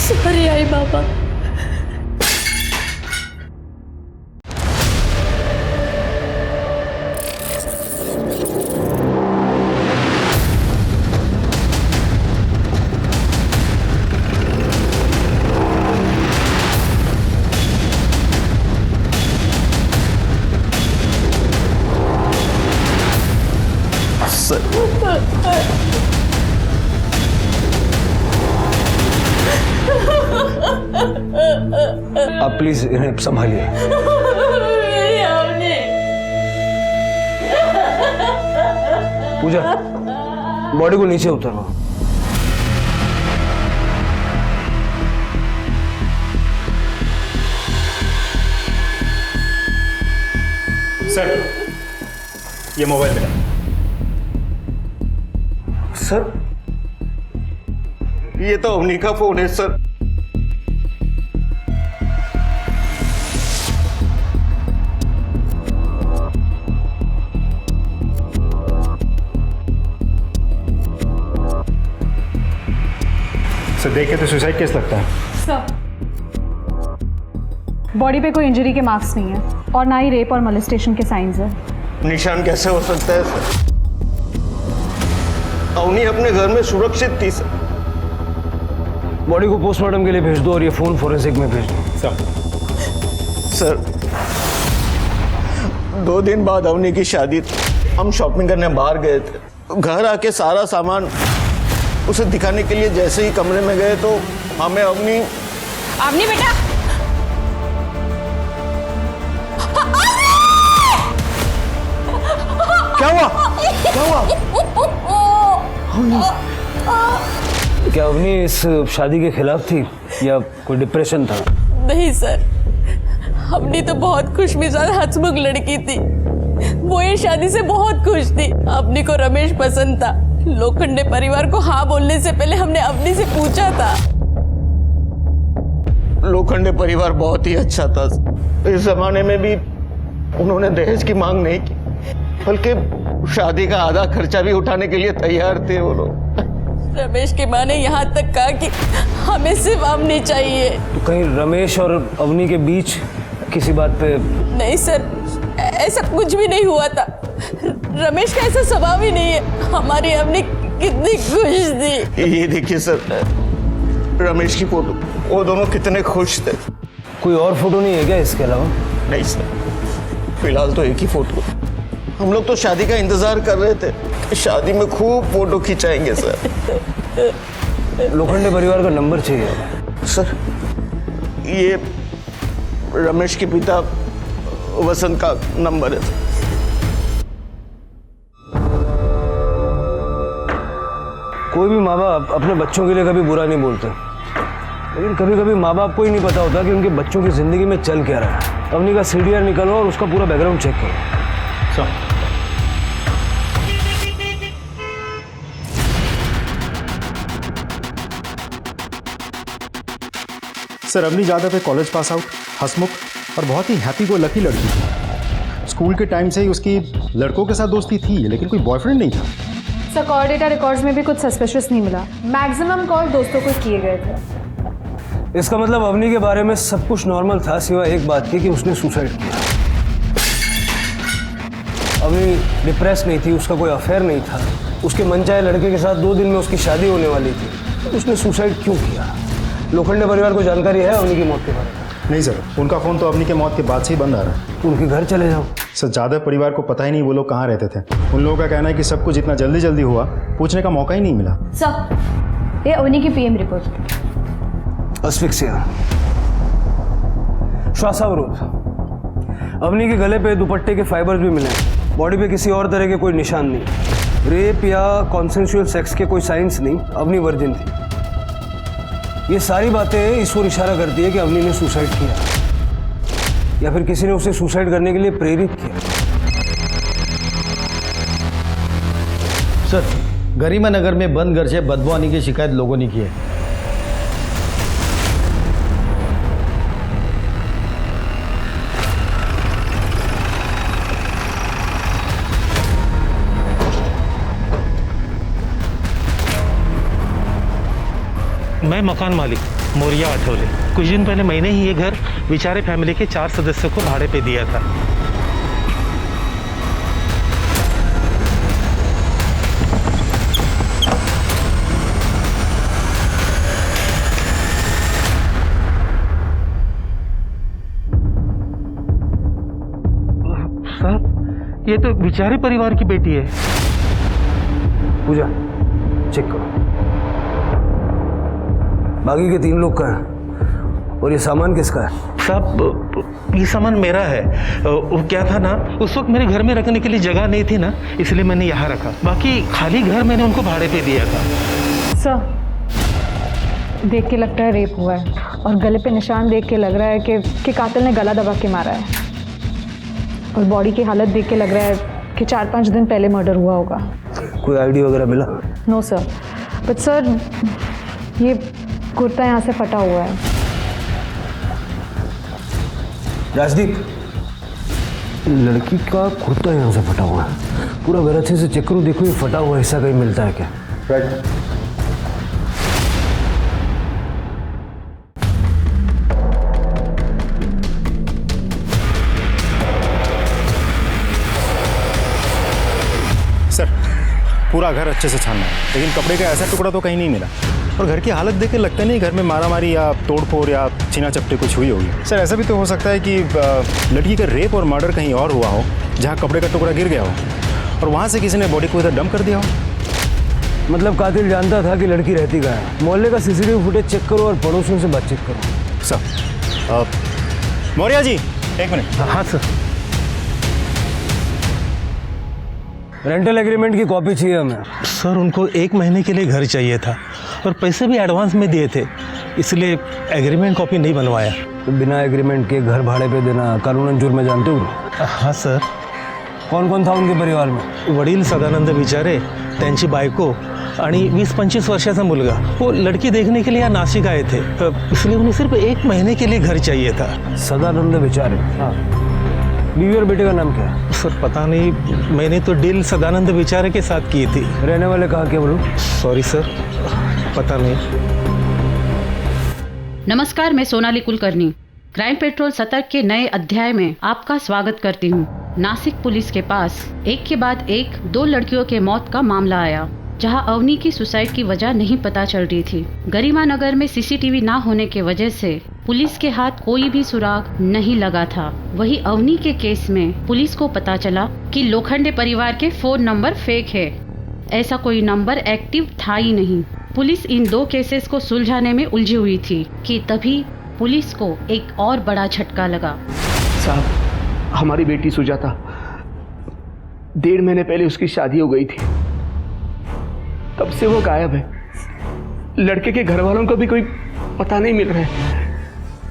Sorry I बाबा। आप please इन्हें संभालिए। मेरी अवनी। पूजा, बॉडी को नीचे उतारो। सर, ये मोबाइल मिला। सर, ये तो अवनी का फोन है सर। सर देखे तो सुसाइड केस लगता है। सर, बॉडी पे कोई इंजरी के मार्क्स नहीं है और ना ही रेप और मोलेस्टेशन के साइंस है। निशान कैसे हो सकता है सर? अवनी अपने घर में सुरक्षित थी सर। बॉडी को पोस्टमार्टम के लिए भेज दो और ये फोन फोरेंसिक में भेज दो। सर 2 दिन बाद अवनी की शादी थी। हम शॉपिंग करने बाहर गए थे। घर आके सारा सामान उसे दिखाने के लिए जैसे ही कमरे में गए तो हमें अवनी बेटा, क्या हुआ? क्या हुआ? क्या अवनी इस शादी के खिलाफ थी या कोई डिप्रेशन था? नहीं सर, अवनी तो बहुत खुशमिजाज हंसमुख लड़की थी। वो ये शादी से बहुत खुश थी। अवनी को रमेश पसंद था। लोखंडे परिवार को हाँ बोलने से पहले हमने अवनी से पूछा था। लोखंडे परिवार बहुत ही अच्छा था। इस जमाने में भी उन्होंने दहेज की मांग नहीं की, बल्कि शादी का आधा खर्चा भी उठाने के लिए तैयार थे वो लोग। रमेश की माँ ने यहाँ तक कहा कि हमें सिर्फ अवनी चाहिए। तो कहीं रमेश और अवनी के बीच किसी बात पे? नहीं सर, ऐसा कुछ भी नहीं हुआ था। रमेश का ऐसा स्वभाव ही नहीं है। हमारी अवनी कितनी खुश थी। ये देखिए सर, रमेश की फोटो। वो दोनों कितने खुश थे। कोई और फोटो नहीं है क्या इसके अलावा? नहीं सर, फिलहाल तो एक ही फोटो। हम लोग तो शादी का इंतजार कर रहे थे कि शादी में खूब फोटो खिंचाएंगे सर। लोखंडे परिवार का नंबर चाहिए सर। ये रमेश के पिता वसंत का नंबर है। कोई भी माँ बाप अपने बच्चों के लिए कभी बुरा नहीं बोलते, लेकिन कभी कभी माँ बाप को ही नहीं पता होता कि उनके बच्चों की जिंदगी में चल क्या रहा है। अवनी का सीडीआर निकालो और उसका पूरा बैकग्राउंड चेक करो। सर अवनी यादव है, कॉलेज पास आउट, हंसमुख और बहुत ही हैप्पी गो लकी लड़की थी। स्कूल के टाइम से ही उसकी लड़कों के साथ दोस्ती थी, लेकिन कोई बॉयफ्रेंड नहीं था। सर, कॉल डेटा रिकॉर्ड्स में भी कुछ सस्पिशियस नहीं मिला। मैक्सिमम कॉल दोस्तों को किए गए थे। इसका मतलब अवनी के बारे में सब कुछ नॉर्मल था, सिवाय एक बात की कि उसने सुसाइड किया। अवनी डिप्रेस नहीं थी, उसका कोई अफेयर नहीं था। उसके मनचाहे लड़के के साथ 2 दिन में उसकी शादी होने वाली थी। तो उसने सुसाइड क्यों किया? लोखंडे परिवार को जानकारी है अवनी की मौत के बारे में? नहीं सर, उनका फ़ोन तो अवनी के मौत के बाद से ही बंद आ रहा है। तो उनके घर चले जाओ। सर यादव परिवार को पता ही नहीं वो लोग कहाँ रहते थे। उन लोगों का कहना है कि सब कुछ इतना जल्दी जल्दी हुआ, पूछने का मौका ही नहीं मिला। सर, ये अवनी की पीएम रिपोर्ट। अस्फिक्सिया, श्वासावरोध। अवनी के गले पे दुपट्टे के फाइबर्स भी मिले। बॉडी पे किसी और तरह के कोई निशान नहीं। रेप या कॉन्सेंसुअल सेक्स के कोई साइंस नहीं। अवनी वर्जिन थी। ये सारी बातें इस ओर इशारा करती है कि अवनी ने सुसाइड किया या फिर किसी ने उसे सुसाइड करने के लिए प्रेरित किया। सर, गरिमा नगर में बंद घर से बदबू आने की शिकायत लोगों ने की है। मैं मकान मालिक मोरिया आठवले। कुछ दिन पहले मैंने ही ये घर बेचारे फैमिली के 4 सदस्यों को भाड़े पे दिया था। साहब, ये तो बेचारे परिवार की बेटी है। पूजा चेक करो, बाकी के 3 लोग का है और ये सामान किसका है? साहब, ये सामान मेरा है। वो क्या था ना, उस वक्त मेरे घर में रखने के लिए जगह नहीं थी ना, इसलिए मैंने यहाँ रखा। बाकी खाली घर मैंने उनको भाड़े पे दिया था। सर, देख के लगता है रेप हुआ है और गले पे निशान देख के लग रहा है कि कातिल ने गला दबा के मारा है। और बॉडी की हालत देख के लग रहा है कि 4-5 दिन पहले मर्डर हुआ होगा। कोई आईडी वगैरह मिला? नो सर, बट सर ये कुर्ता यहाँ से फटा हुआ है। राजदीप, लड़की का कुर्ता यहाँ से फटा हुआ है। पूरा घर अच्छे से चेक करो, देखो ये फटा हुआ हिस्सा कहीं मिलता है क्या? राइट। सर, पूरा घर अच्छे से छानना है, लेकिन कपड़े का ऐसा टुकड़ा तो कहीं नहीं मिला। और घर की हालत देख के लगता नहीं घर में मारामारी या तोड़फोड़ या छीना चपटे कुछ हुई होगी। सर, ऐसा भी तो हो सकता है कि लड़की का रेप और मर्डर कहीं और हुआ हो, जहाँ कपड़े का टुकड़ा गिर गया हो और वहाँ से किसी ने बॉडी को इधर डंप कर दिया हो। मतलब कातिल जानता था कि लड़की रहती कहाँ है। मोहल्ले का सीसीटीवी फुटेज चेक करो और पड़ोसियों से बातचीत करो। सर, मौर्या जी, 1 मिनट। हाँ सर। रेंटल एग्रीमेंट की कॉपी चाहिए हमें। सर, उनको 1 महीने के लिए घर चाहिए था और पैसे भी एडवांस में दिए थे, इसलिए एग्रीमेंट कॉपी नहीं बनवाया। तो बिना एग्रीमेंट के घर भाड़े पे देना कानूनन जुर्म है, जानते हो? हाँ सर। कौन कौन था उनके परिवार में? वडील सदानंद विचारे, त्यांची बायको आणि 20-25 वर्षाचा मुलगा। वो लड़की देखने के लिए यहाँ नासिक आए थे, इसलिए उन्हें सिर्फ 1 महीने के लिए घर चाहिए था। सदानंद विचारे। हाँ। बीवी और बेटे का नाम क्या है? सर पता नहीं, मैंने तो डील सदानंद विचारे के साथ की थी। रहने वाले कहाँ के बोलो? सॉरी सर, पता नहीं। नमस्कार, मैं सोनाली कुलकर्णी। क्राइम पेट्रोल सतर्क के नए अध्याय में आपका स्वागत करती हूँ। नासिक पुलिस के पास एक के बाद एक 2 लड़कियों के मौत का मामला आया, जहां अवनी की सुसाइड की वजह नहीं पता चल रही थी। गरिमा नगर में सीसीटीवी ना होने के वजह से पुलिस के हाथ कोई भी सुराग नहीं लगा था। वही अवनी के केस में पुलिस को पता चला कि लोखंडे परिवार के फोन नंबर फेक है। ऐसा कोई नंबर एक्टिव था ही नहीं। पुलिस इन 2 केसेस को सुलझाने में उलझी हुई थी कि तभी पुलिस को एक और बड़ा झटका लगा। साहब, हमारी बेटी सुजाता, 1.5 महीने पहले उसकी शादी हो गई थी। तब से वो गायब है। लड़के के घर वालों को भी कोई पता नहीं मिल रहा है।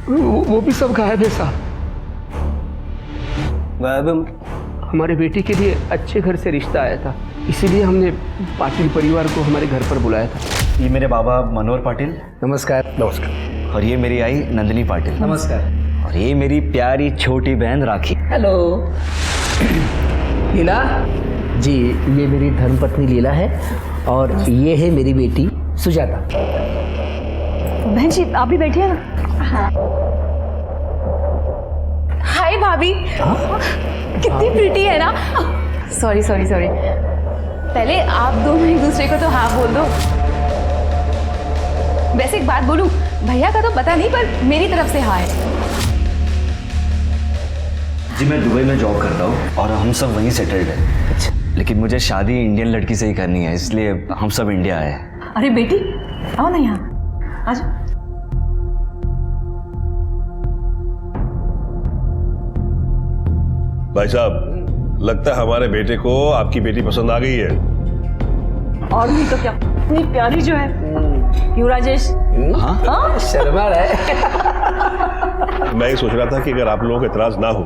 वो भी सब गायब है साहब। गायब है? हमारे बेटी के लिए अच्छे घर से रिश्ता आया था, इसीलिए हमने पाटिल परिवार को हमारे घर पर बुलाया था। ये मेरे बाबा मनोहर पाटिल। नमस्कार। नमस्कार। और ये मेरी आई नंदिनी पाटिल। नमस्कार। और ये मेरी प्यारी छोटी बहन राखी। हेलो। लीला जी, ये मेरी धर्मपत्नी लीला है और ये है मेरी बेटी सुजाता। बहन जी, आप भी बैठिए ना। हाय भाभी, कितनी प्रिटी है ना। सॉरी सॉरी सॉरी, पहले आप दोनों एक दूसरे को तो हाँ बोल दो। वैसे एक बात बोलूं, भैया का तो पता नहीं, पर मेरी तरफ से हाँ है। जी, मैं दुबई में जॉब करता हूँ और हम सब वहीं सेटल्ड हैं। अच्छा। लेकिन मुझे शादी इंडियन लड़की से ही करनी है, इसलिए हम सब इंडिया आए हैं। अरे बेटी, आओ ना यहाँ, आ जाओ। भाई साहब, लगता है हमारे बेटे को आपकी बेटी पसंद आ गई है। और नहीं तो क्या, इतनी प्यारी जो है। क्यों राजेश? हाँ, शर्मा रहा है। मैं ये सोच रहा था कि अगर आप लोगों को इतराज ना हो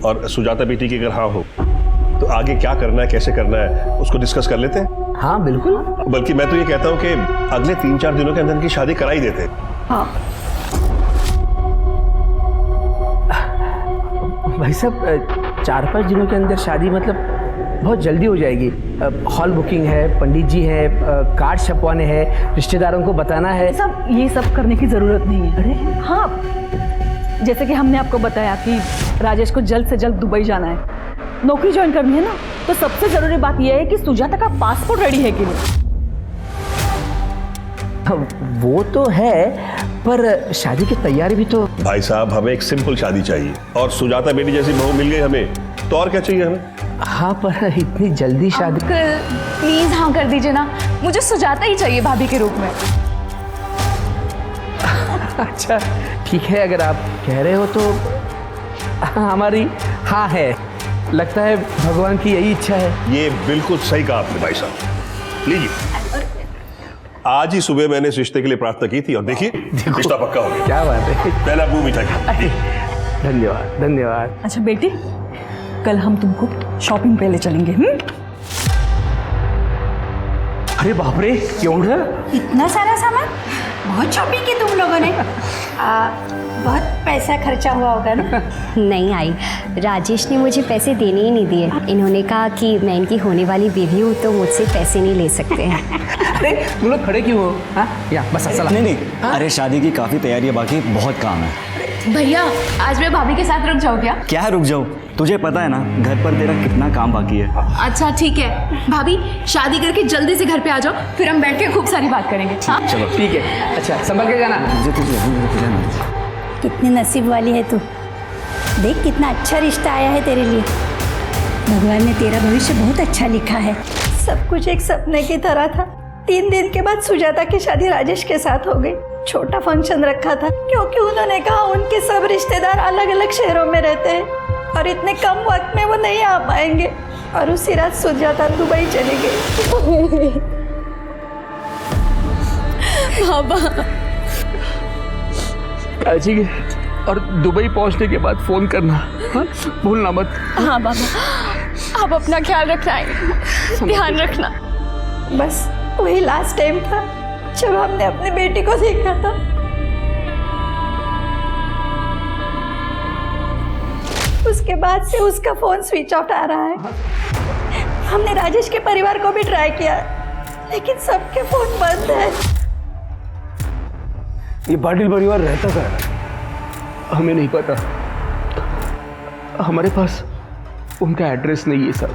और सुजाता बेटी की अगर हाँ हो, तो आगे क्या करना है, कैसे करना है, उसको डिस्कस कर लेते हैं। हाँ बिल्कुल। बल्कि मैं तो ये कहता हूँ कि अगले 3-4 दिनों के अंदर इनकी शादी करा ही देते। हाँ भाई साहब, 4-5 दिनों के अंदर शादी मतलब बहुत जल्दी हो जाएगी। हॉल बुकिंग है, पंडित जी है, कार्ड छपवाने हैं, रिश्तेदारों को बताना है। ये सब करने की ज़रूरत नहीं है। अरे हाँ, जैसे कि हमने आपको बताया कि राजेश को जल्द से जल्द दुबई जाना है, नौकरी ज्वाइन करनी है ना, तो सबसे ज़रूरी बात यह है कि सुजाता का पासपोर्ट रेडी है कि नहीं। वो तो है, पर शादी की तैयारी भी तो। भाई साहब, हमें एक सिंपल शादी चाहिए और सुजाता बेटी जैसी बहू मिल गई हमें, तो और क्या चाहिए हमें? हाँ, पर इतनी जल्दी शादी। प्लीज हाँ कर दीजिए ना, मुझे सुजाता ही चाहिए भाभी के रूप में। अच्छा ठीक है, अगर आप कह रहे हो तो हमारी हाँ है। लगता है भगवान की यही इच्छा है। ये बिल्कुल सही कहा आपने भाई साहब। लीजिए, आज ही सुबह मैंने इस रिश्ते के लिए प्रार्थना की थी और देखिए रिश्ता पक्का हो गया। क्या बात है, पहला मुंह मीठा किया। धन्यवाद धन्यवाद। अच्छा बेटी, कल हम तुमको शॉपिंग पे ले चलेंगे। अरे बाप रे, एवढं इतना सारा सामान, बहुत शॉपिंग की तुम लोगों ने। बहुत पैसा खर्चा हुआ होगा ना? नहीं आई, राजेश ने मुझे पैसे देने ही नहीं दिए। इन्होंने कहा कि मैं इनकी होने वाली बीवी हूँ तो मुझसे पैसे नहीं ले सकते हैं। अरे तुम लोग खड़े क्यों हो? हाँ या बस चला। नहीं, अरे शादी की काफ़ी तैयारी है, बाकी बहुत काम है। भैया आज मैं भाभी के साथ रुक जाऊँ क्या? क्या रुक जाओ, तुझे पता है ना घर पर तेरा कितना काम बाकी है। अच्छा ठीक है भाभी, शादी करके जल्दी से घर पे आ जाओ, फिर हम बैठ के खूब सारी बात करेंगे। हाँ? चलो ठीक है। अच्छा संभल के जाना। कितनी नसीब वाली है तू। देख कितना अच्छा रिश्ता आया है तेरे लिए। भगवान ने तेरा भविष्य बहुत अच्छा लिखा है। सब कुछ एक सपने की तरह था। 3 दिन के बाद सुजाता की शादी राजेश के साथ हो गई। छोटा फंक्शन रखा था क्योंकि उन्होंने कहा उनके सब रिश्तेदार अलग अलग शहरों में रहते हैं और इतने कम वक्त में वो नहीं आ पाएंगे। और उसी रात सुजाता दुबई चली गई। बाबा जी, और दुबई पहुंचने के बाद फोन करना, हाँ? भूलना मत। हाँ बाबा, आप अपना ख्याल रखना है, ध्यान रखना। बस वही लास्ट टाइम था जब हमने अपनी बेटी को देखा था। उसके बाद से उसका फोन स्विच ऑफ आ रहा है। हमने राजेश के परिवार को भी ट्राई किया लेकिन सबके फोन बंद है। ये पाटिल परिवार रहता कहाँ है? हमें नहीं पता, हमारे पास उनका एड्रेस नहीं है साहब।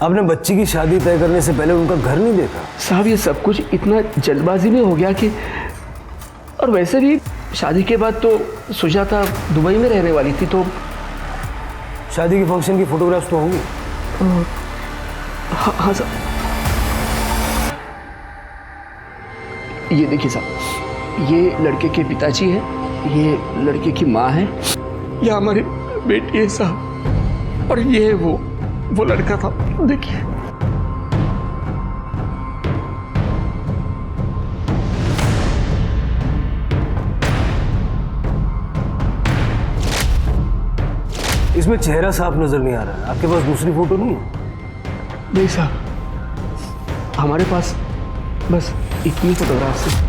आपने बच्ची की शादी तय करने से पहले उनका घर नहीं देखा? साहब ये सब कुछ इतना जल्दबाजी में हो गया कि, और वैसे भी शादी के बाद तो सुजाता दुबई में रहने वाली थी, तो शादी के फंक्शन की फोटोग्राफ्स तो होंगी। हाँ साहब, ये देखिए साहब, ये लड़के के पिताजी हैं, ये लड़के की माँ है, ये हमारी बेटी है साहब, और ये वो लड़का था, देखिए। इसमें चेहरा साफ नजर नहीं आ रहा है। आपके पास दूसरी फोटो नहीं है? नहीं साहब, हमारे पास बस इतनी फोटोग्राफ्स है।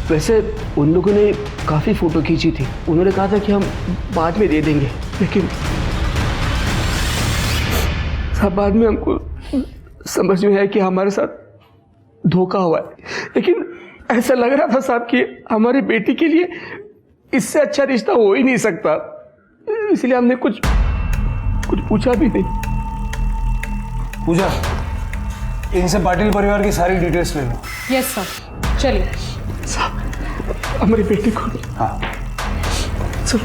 वैसे उन लोगों ने काफ़ी फ़ोटो खींची थी, उन्होंने कहा था कि हम बाद में दे देंगे, लेकिन सब बाद में हमको समझ में आया कि हमारे साथ धोखा हुआ है। लेकिन ऐसा लग रहा था साहब कि हमारी बेटी के लिए इससे अच्छा रिश्ता हो ही नहीं सकता, इसलिए हमने कुछ पूछा भी नहीं। पूजा, इनसे पाटिल परिवार की सारी डिटेल्स ले लो। यस सर, चलिए। साहब हमारी बेटी को। हाँ चलो।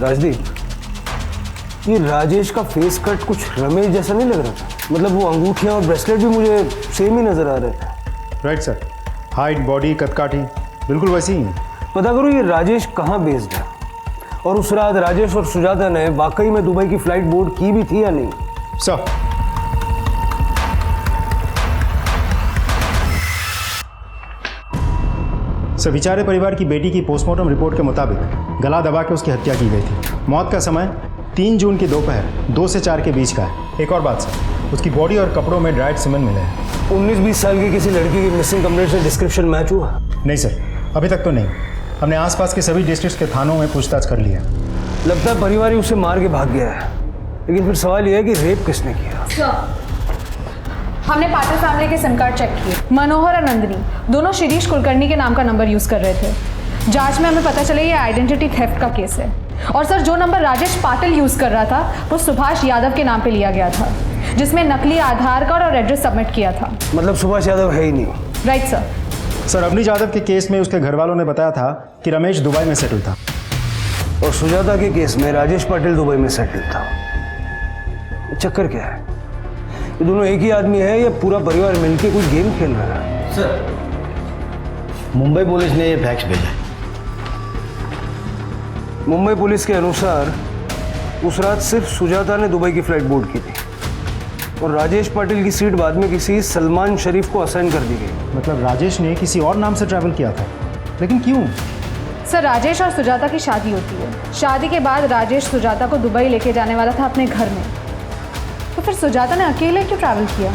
राजदीप, ये राजेश का फेस कट कुछ रमेश जैसा नहीं लग रहा था? मतलब वो अंगूठियां और ब्रेसलेट भी मुझे सेम ही नजर आ रहे थे। राइट सर, हाइट, बॉडी, कदकाठी बिल्कुल वैसी ही है। पता करो ये राजेश कहाँ बेस्ड है, और उस रात राजेश और सुजाता ने वाकई में दुबई की फ्लाइट बोर्ड की भी थी या नहीं? सर सविचारे परिवार की बेटी की पोस्टमार्टम रिपोर्ट के मुताबिक गला दबा के उसकी हत्या की गई थी। मौत का समय 3 जून की दोपहर 2 से 4 के बीच का है। एक और बात सर, उसकी बॉडी और कपड़ों में ड्राइड सीमेंट मिले हैं। 19-20 साल की किसी लड़की की मिसिंग कंप्लेंट से डिस्क्रिप्शन मैच हुआ? नहीं सर, अभी तक तो नहीं। हमने आसपास के सभी डिस्ट्रिक्ट के थानों में पूछताछ कर लिया। लगता है परिवार ही उसे मार के भाग गया है, लेकिन फिर सवाल यह है कि रेप किसने किया। हमने पाटिल फैमिली के सिम कार्ड चेक किए। मनोहर और नंदिनी दोनों शिरीष कुलकर्णी के नाम का नंबर यूज कर रहे थे। जांच में हमें पता चला ये आइडेंटिटी थेफ्ट का केस है। और सर, जो नंबर राजेश पाटिल यूज कर रहा था वो सुभाष यादव के नाम पे लिया गया था, जिसमें नकली आधार कार्ड और एड्रेस सबमिट किया था। मतलब सुभाष यादव है ही नहीं। Right sir. Sir, Avnish Yadav के केस में उसके घर वालों ने बताया था कि रमेश दुबई में सेटल था, और सुजाता के केस में राजेश पाटिल दुबई में सेटल था। चक्कर क्या है? ये दोनों एक ही आदमी है या पूरा परिवार मिलके कोई गेम खेल रहा है? सर, मुंबई पुलिस ने ये फैक्स भेजा है। मुंबई पुलिस के अनुसार उस रात सिर्फ सुजाता ने दुबई की फ्लाइट बोर्ड की थी और राजेश पाटिल की सीट बाद में किसी सलमान शरीफ को असाइन कर दी गई। मतलब राजेश ने किसी और नाम से ट्रैवल किया था, लेकिन क्यों? सर, राजेश और सुजाता की शादी होती है। शादी के बाद राजेश सुजाता को दुबई लेके जाने वाला था अपने घर में, तो फिर सुजाता ने अकेले क्यों ट्रैवल किया?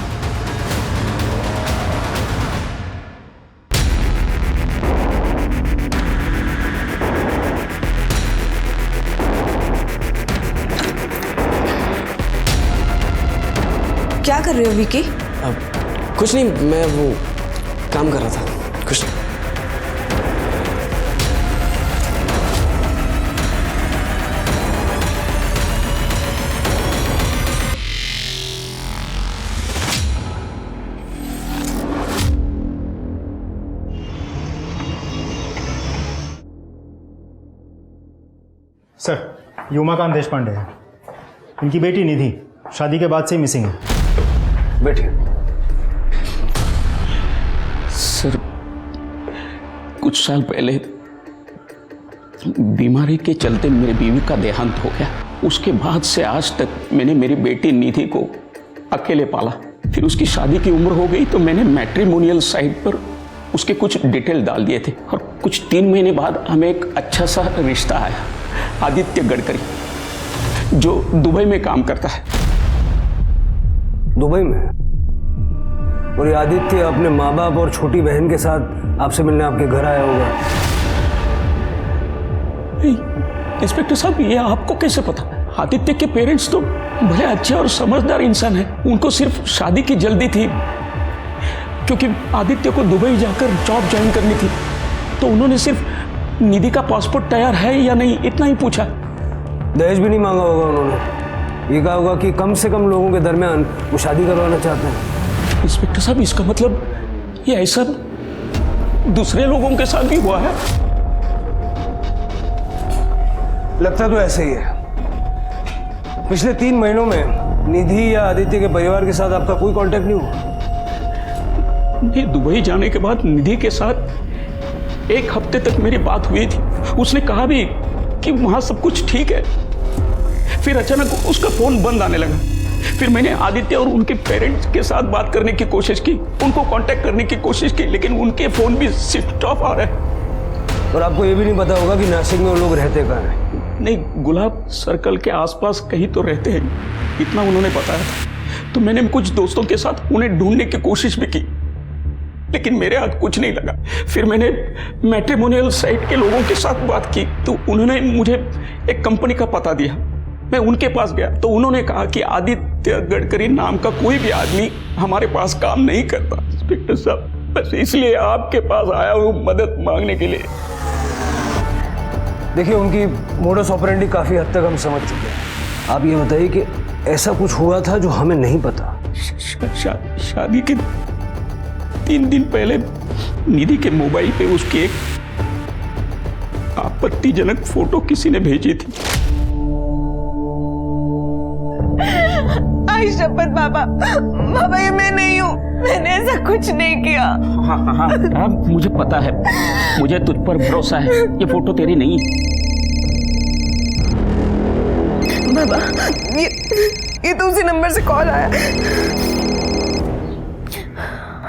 क्या कर रहे हो विकी? कुछ नहीं, मैं वो काम कर रहा था, कुछ नहीं। सर, ये उमाकांत देशपांडे है। इनकी बेटी निधि शादी के बाद से ही मिसिंग है। बैठिए। सर, कुछ साल पहले बीमारी के चलते मेरी बीवी का देहांत हो गया। उसके बाद से आज तक मैंने मेरी बेटी निधि को अकेले पाला। फिर उसकी शादी की उम्र हो गई तो मैंने मैट्रिमोनियल साइट पर उसके कुछ डिटेल डाल दिए थे और कुछ 3 महीने बाद हमें एक अच्छा सा रिश्ता आया। आदित्य गडकरी, जो दुबई में काम करता है। दुबई में? और ये आदित्य अपने माँ बाप और छोटी बहन के साथ आपसे मिलने आपके घर आया होगा? इंस्पेक्टर साहब, ये आपको कैसे पता? आदित्य के पेरेंट्स तो बड़े अच्छे और समझदार इंसान हैं। उनको सिर्फ शादी की जल्दी थी, क्योंकि आदित्य को दुबई जाकर जॉब ज्वाइन करनी थी। तो उन्होंने सिर्फ निधि का पासपोर्ट तैयार है या नहीं इतना ही पूछा। दहेज भी नहीं मांगा होगा उन्होंने। ये कहा होगा कि कम से कम लोगों के दरमियान वो शादी करवाना चाहते हैं। इंस्पेक्टर साहब, इसका मतलब ये ऐसा दूसरे लोगों के साथ भी हुआ है? लगता तो ऐसे ही है। पिछले 3 महीनों में निधि या आदित्य के परिवार के साथ आपका कोई कांटेक्ट नहीं हुआ? दुबई जाने के बाद निधि के साथ 1 हफ्ते तक मेरी बात हुई थी। उसने कहा भी कि वहां सब कुछ ठीक है। फिर अचानक उसका फोन बंद आने लगा। फिर मैंने आदित्य और उनके पेरेंट्स के साथ बात करने की कोशिश की, उनको कांटेक्ट करने की कोशिश की, लेकिन उनके फोन भी स्विच ऑफ आ रहे हैं। और आपको ये भी नहीं पता होगा कि नासिक में वो लोग रहते कहाँ हैं? नहीं, गुलाब सर्कल के आसपास कहीं तो रहते हैं, इतना उन्होंने बताया था। तो मैंने कुछ दोस्तों के साथ उन्हें ढूंढने की कोशिश भी की, लेकिन मेरे हाथ कुछ नहीं लगा। फिर मैंने मैट्रिमोनियल साइट के लोगों के साथ बात की, तो उन्होंने मुझे एक कंपनी का पता दिया। मैं उनके पास गया तो उन्होंने कहा कि आदित्य गडकरी नाम का कोई भी आदमी हमारे पास काम नहीं करता। इंस्पेक्टर साहब, बस इसलिए आपके पास आया हूँ मदद मांगने के लिए। देखिए, उनकी मोडस ऑपरेंडी काफी हद तक हम समझ चुके हैं। आप ये बताइए कि ऐसा कुछ हुआ था जो हमें नहीं पता? शादी के 3 दिन पहले निधि के मोबाइल पे उसकी एक आपत्तिजनक फोटो किसी ने भेजी थी। आई शपथ बाबा, ये मैं नहीं हूँ, मैंने ऐसा कुछ नहीं किया। हाँ, मुझे पता है, मुझे तुझ पर भरोसा है। ये फोटो तेरी नहीं है। बाबा, ये तो उसी नंबर से कॉल आया।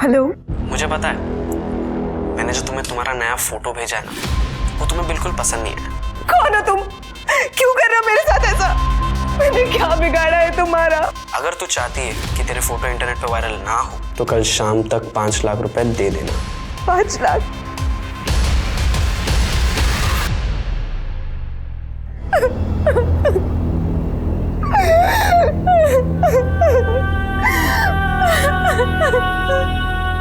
हेलो। मुझे पता है, मैंने जो तुम्हें तुम्हारा नया फोटो भेजा है ना, वो तुम्हें बिल्कुल पसंद नहीं है। कौन हो तुम? क्यों कर रहे हो मेरे साथ ऐसा? मैंने क्या बिगाड़ा है तुम्हारा? अगर तू चाहती है कि तेरे फोटो इंटरनेट पे वायरल ना हो तो कल शाम तक 5 लाख रुपए दे देना। 5 लाख?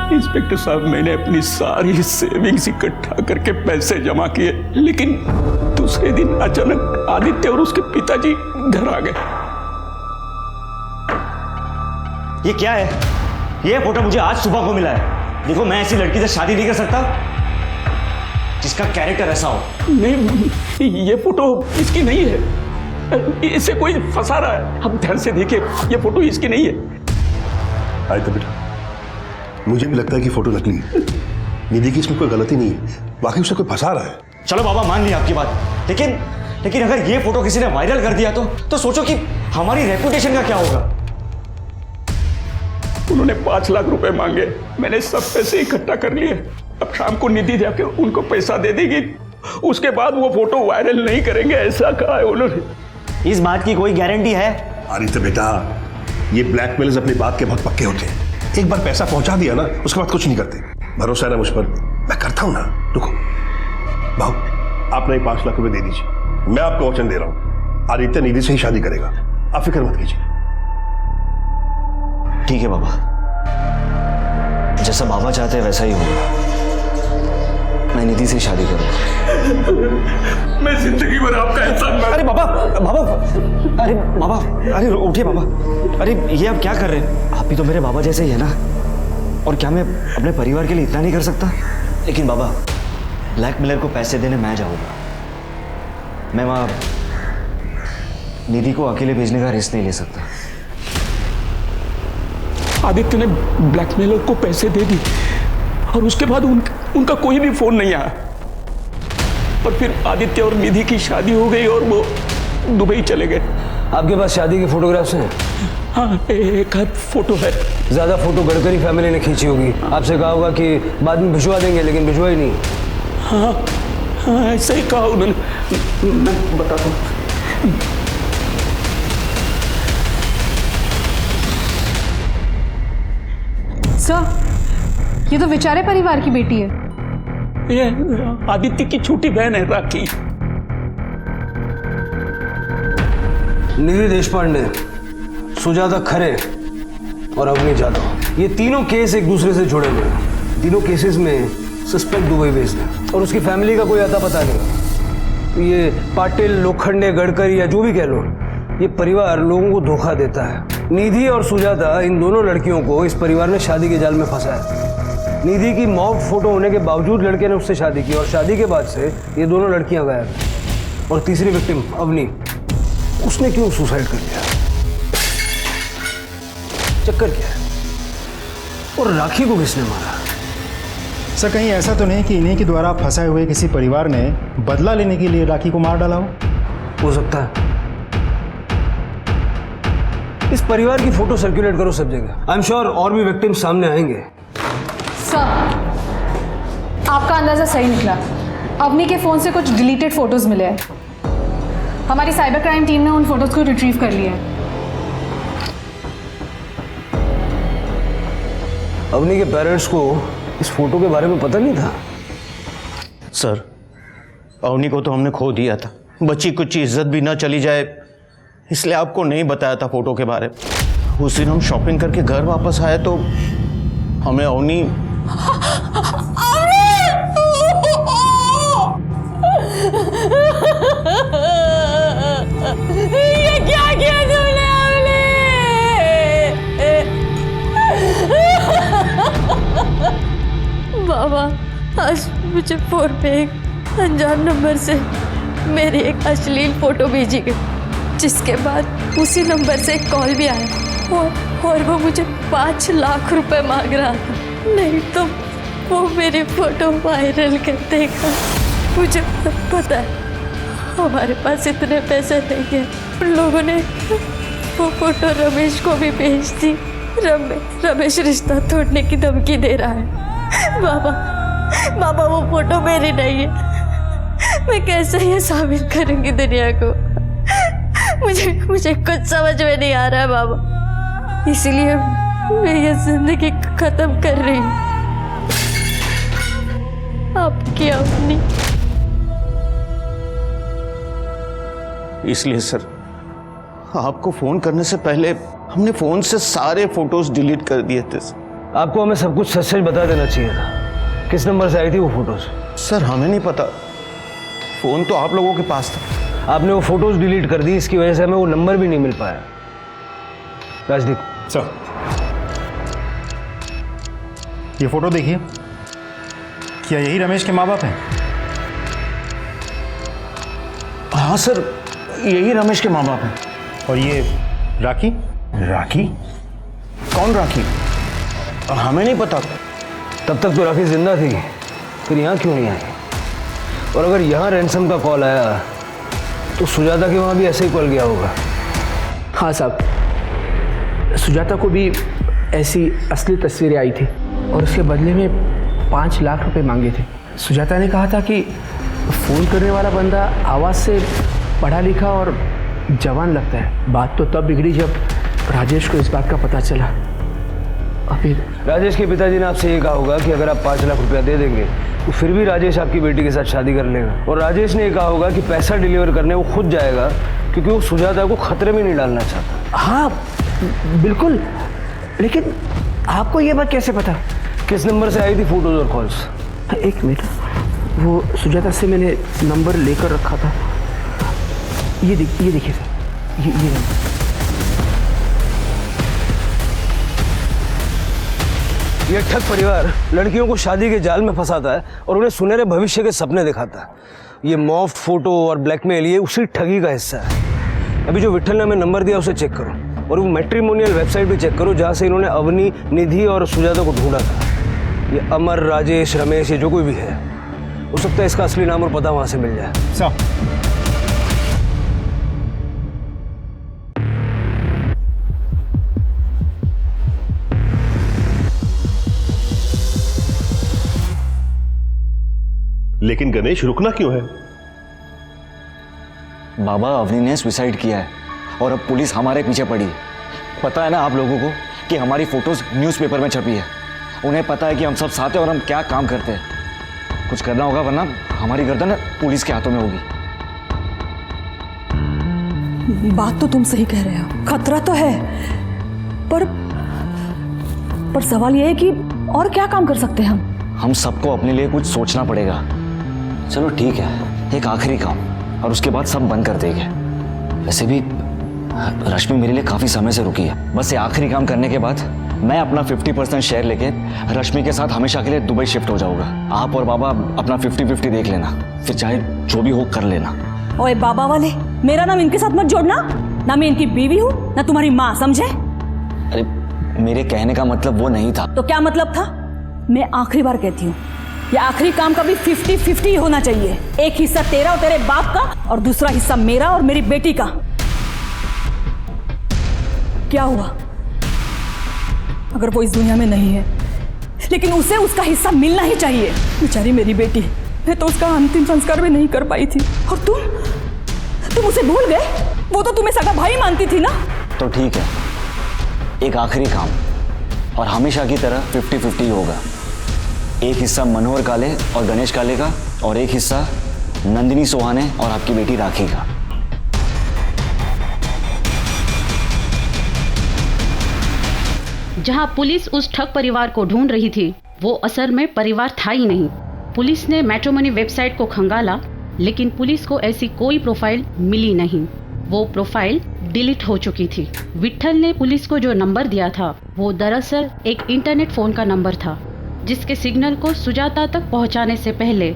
इंस्पेक्टर साहब, मैंने अपनी सारी सेविंग्स इकट्ठा करके पैसे जमा किए, लेकिन दूसरे दिन अचानक आदित्य और उसके पिताजी घर आ गए। ये क्या है? ये फोटो मुझे आज सुबह को मिला है। देखो, मैं ऐसी लड़की से शादी नहीं कर सकता जिसका कैरेक्टर ऐसा हो। नहीं, ये फोटो इसकी नहीं है, इसे कोई फंसा रहा है। आप ध्यान से देखिए, ये फोटो इसकी नहीं है। आए तो बेटा, मुझे भी लगता है कि फोटो नकली है। निधि की इसमें कोई गलती नहीं है, बाकी उसे कोई फंसा रहा है। चलो बाबा, मान लिया आपकी बात, लेकिन अगर ये फोटो किसी ने वायरल कर दिया तो सोचो कि हमारी रेपुटेशन का क्या होगा। उन्होंने 5 लाख रुपए मांगे, मैंने सब पैसे इकट्ठा कर लिए। अब शाम को निधि जाके उनको पैसा दे देगी, उसके बाद वो फोटो वायरल नहीं करेंगे, ऐसा कहा है उन्होंने। इस बात की कोई गारंटी है? आदित्य बेटा, ये ब्लैकमेलर्स अपनी बात के बहुत पक्के होते हैं। एक बार पैसा पहुंचा दिया ना, उसके बाद कुछ नहीं करते। भरोसा है ना मुझ पर? मैं करता हूं ना। रुको भाऊ, आप नहीं 5 लाख रुपए दे दीजिए, मैं आपको वचन दे रहा हूं, आदित्य निधि से ही शादी करेगा। आप फिक्र मत कीजिए। ठीक है बाबा, जैसा बाबा चाहते हैं वैसा ही होगा। मैं निधि से शादी करूंगा। मैं जिंदगी भर आपका एहसान। अरे बाबा, अरे उठिए बाबा। अरे ये आप क्या कर रहे हैं? आप भी तो मेरे बाबा जैसे ही है ना। और क्या मैं अपने परिवार के लिए इतना नहीं कर सकता? लेकिन बाबा, ब्लैकमेलर को पैसे देने मैं जाऊंगा। मैं वहां निधि को अकेले भेजने का रिस्क नहीं ले सकता। आदित्य ने ब्लैकमेलर को पैसे दे दी और उसके बाद उनका कोई भी फोन नहीं आया। और फिर आदित्य और निधि की शादी हो गई और वो दुबई चले गए। आपके पास शादी के फोटोग्राफ्स हैं? हाँ, एक आध फोटो है। ज्यादा फोटो गडकरी फैमिली ने खींची होगी। आपसे कहा होगा कि बाद में भिजवा देंगे, लेकिन भिजवा ही नहीं। हाँ, ऐसा ही कहा उन्होंने। मैं बताता हूँ। सर, ये तो बेचारे परिवार की बेटी है। ये आदित्य की छोटी बहन है, राखी। निधि देशपांडे, सुजाता खरे और अवनी जाधव, ये तीनों केस एक दूसरे से जुड़े हुए हैं। तीनों केसेस में सस्पेक्ट दुबई बेस्ड है और उसकी फैमिली का कोई अता पता नहीं। ये पाटिल, लोखंडे, गडकरी या जो भी कह लो, ये परिवार लोगों को धोखा देता है। निधि और सुजाता, इन दोनों लड़कियों को इस परिवार ने शादी के जाल में फंसाया। निधि की मॉब फोटो होने के बावजूद लड़के ने उससे शादी की और शादी के बाद से ये दोनों लड़कियां गायब। और तीसरी विक्टिम अवनी, उसने क्यों सुसाइड कर लिया? चक्कर क्या है? और राखी को किसने मारा? सर, कहीं ऐसा तो नहीं कि इन्हीं के द्वारा फंसाए हुए किसी परिवार ने बदला लेने के लिए राखी को मार डाला हो सकता है। इस परिवार की फोटो सर्कुलेट करो सब जगह। आई एम श्योर और भी विक्टिम सामने आएंगे। सर, आपका अंदाजा सही निकला। अवनी के फोन से कुछ डिलीटेड फोटोज मिले हैं। हमारी साइबर क्राइम टीम ने उन फोटोज को रिट्रीव कर लिया है। अवनी के पेरेंट्स को इस फोटो के बारे में पता नहीं था। सर, अवनी को तो हमने खो दिया था। बच्ची कुछ इज्जत भी ना चली जाए, इसलिए आपको नहीं बताया था फोटो के बारे में। उस दिन हम शॉपिंग करके घर वापस आए तो हमें अवनी ये क्या किया तूने अवनी? बाबा, आज मुझे फोन पे एक अनजान नंबर से मेरी एक अश्लील फोटो भेजी गई, जिसके बाद उसी नंबर से एक कॉल भी आया और वो मुझे 5 लाख रुपए मांग रहा था। नहीं तो वो मेरी फोटो वायरल कर देगा। मुझे पता है हमारे पास इतने पैसे नहीं है। उन लोगों ने वो फोटो रमेश को भी भेज दी। रमेश रिश्ता तोड़ने की धमकी दे रहा है। बाबा वो फोटो मेरी नहीं है। मैं कैसे ये साबित करूंगी दुनिया को? मुझे कुछ समझ में नहीं आ रहा है बाबा, इसलिए मैं ये जिंदगी खत्म कर रही हूँ। आपकी अपनी इसलिए सर आपको फोन करने से पहले हमने फोन से सारे फोटोज डिलीट कर दिए थे। आपको हमें सब कुछ सच सच बता देना चाहिए था। किस नंबर से आई थी वो फोटोज? सर हमें नहीं पता, फोन तो आप लोगों के पास था। आपने वो फोटोज डिलीट कर दी, इसकी वजह से हमें वो नंबर भी नहीं मिल पाया। राजदीप सर, ये फोटो देखिए, क्या यही रमेश के माँ बाप हैं? हाँ सर, यही रमेश के माँ बाप हैं। और ये राखी? राखी? कौन राखी? हमें नहीं पता। तब तक तो राखी जिंदा थी, फिर यहाँ क्यों नहीं आई? और अगर यहाँ रैंसम का कॉल आया तो सुजाता के वहाँ भी ऐसे ही कॉल गया होगा। हाँ साहब, सुजाता को भी ऐसी असली तस्वीरें आई थी और उसके बदले में 5 लाख रुपए मांगे थे। सुजाता ने कहा था कि फ़ोन करने वाला बंदा आवाज़ से पढ़ा लिखा और जवान लगता है। बात तो तब बिगड़ी जब राजेश को इस बात का पता चला। अभी राजेश के पिताजी ने आपसे ये कहा होगा कि अगर आप 5 लाख रुपया दे देंगे तो फिर भी राजेश आपकी बेटी के साथ शादी कर लेगा। और राजेश ने कहा होगा कि पैसा डिलीवर करने वो खुद जाएगा क्योंकि वो सुजाता को खतरे में नहीं डालना चाहता। हाँ बिल्कुल, लेकिन आपको ये बात कैसे पता? किस नंबर से आई थी फोटोज और कॉल्स? एक मिनट, वो सुजाता से मैंने नंबर लेकर रखा था। ये देखिए सर, ये नंबर। ये ठग परिवार लड़कियों को शादी के जाल में फंसाता है और उन्हें सुनहरे भविष्य के सपने दिखाता है। ये मॉफ्ट फोटो और ब्लैकमेल ये उसी ठगी का हिस्सा है। अभी जो विट्ठल ने हमें नंबर दिया उसे चेक करो और वो मैट्रिमोनियल वेबसाइट भी चेक करो जहाँ से इन्होंने अवनी, निधि और सुजाता को ढूंढा था। ये अमर, राजेश, रमेश, ये जो कोई भी है, हो सकता है इसका असली नाम और पता वहाँ से मिल जाए। लेकिन गणेश रुकना क्यों है? बाबा, अवनी ने सुसाइड किया है और अब पुलिस हमारे पीछे पड़ी है। पता है ना आप लोगों को कि हमारी फोटोज न्यूज़पेपर में छपी है। उन्हें पता है कि हम सब साथ हैं और हम क्या काम करते हैं। कुछ करना होगा वरना हमारी गर्दन पुलिस के हाथों में होगी। बात तो तुम सही कह रहे हो, खतरा तो है, पर सवाल यह है कि और क्या काम कर सकते हैं हम सबको अपने लिए कुछ सोचना पड़ेगा। चलो ठीक है, एक आखिरी काम और उसके बाद सब बंद कर देंगे। वैसे भी रश्मि मेरे लिए काफ़ी समय से रुकी है। बस ये आखिरी काम करने के बाद मैं अपना 50% शेयर लेके रश्मि के साथ हमेशा के लिए दुबई शिफ्ट हो जाऊंगा। आप और बाबा अपना 50-50 देख लेना, फिर चाहे जो भी हो कर लेना। ओए बाबा वाले, मेरा नाम इनके साथ मत जोड़ना। ना मैं इनकी बीवी हूँ ना तुम्हारी माँ, समझे? अरे मेरे कहने का मतलब वो नहीं था। तो क्या मतलब था? मैं आखिरी बार कहती हूँ, ये आखिरी काम का भी 50-50 होना चाहिए। एक हिस्सा तेरा और तेरे बाप का और दूसरा हिस्सा मेरा और मेरी बेटी का। क्या हुआ अगर वो इस दुनिया में नहीं है, लेकिन उसे उसका हिस्सा मिलना ही चाहिए। बेचारी मेरी बेटी, मैं तो उसका अंतिम संस्कार भी नहीं कर पाई थी और तुम उसे भूल गए। वो तो तुम्हें सगा भाई मानती थी ना। तो ठीक है, एक आखिरी काम और हमेशा की तरह 50-50 होगा। एक हिस्सा मनोहर काले और गणेश काले का और एक हिस्सा नंदिनी सोहाने और आपकी बेटी राखी का। जहां पुलिस उस ठग परिवार को ढूंढ रही थी, वो असल में परिवार था ही नहीं। पुलिस ने मैट्रिमोनी वेबसाइट को खंगाला, लेकिन पुलिस को ऐसी कोई प्रोफाइल मिली नहीं। वो प्रोफाइल डिलीट हो चुकी थी। विट्ठल ने पुलिस को जो नंबर दिया था वो दरअसल एक इंटरनेट फोन का नंबर था, जिसके सिग्नल को सुजाता तक पहुंचाने से पहले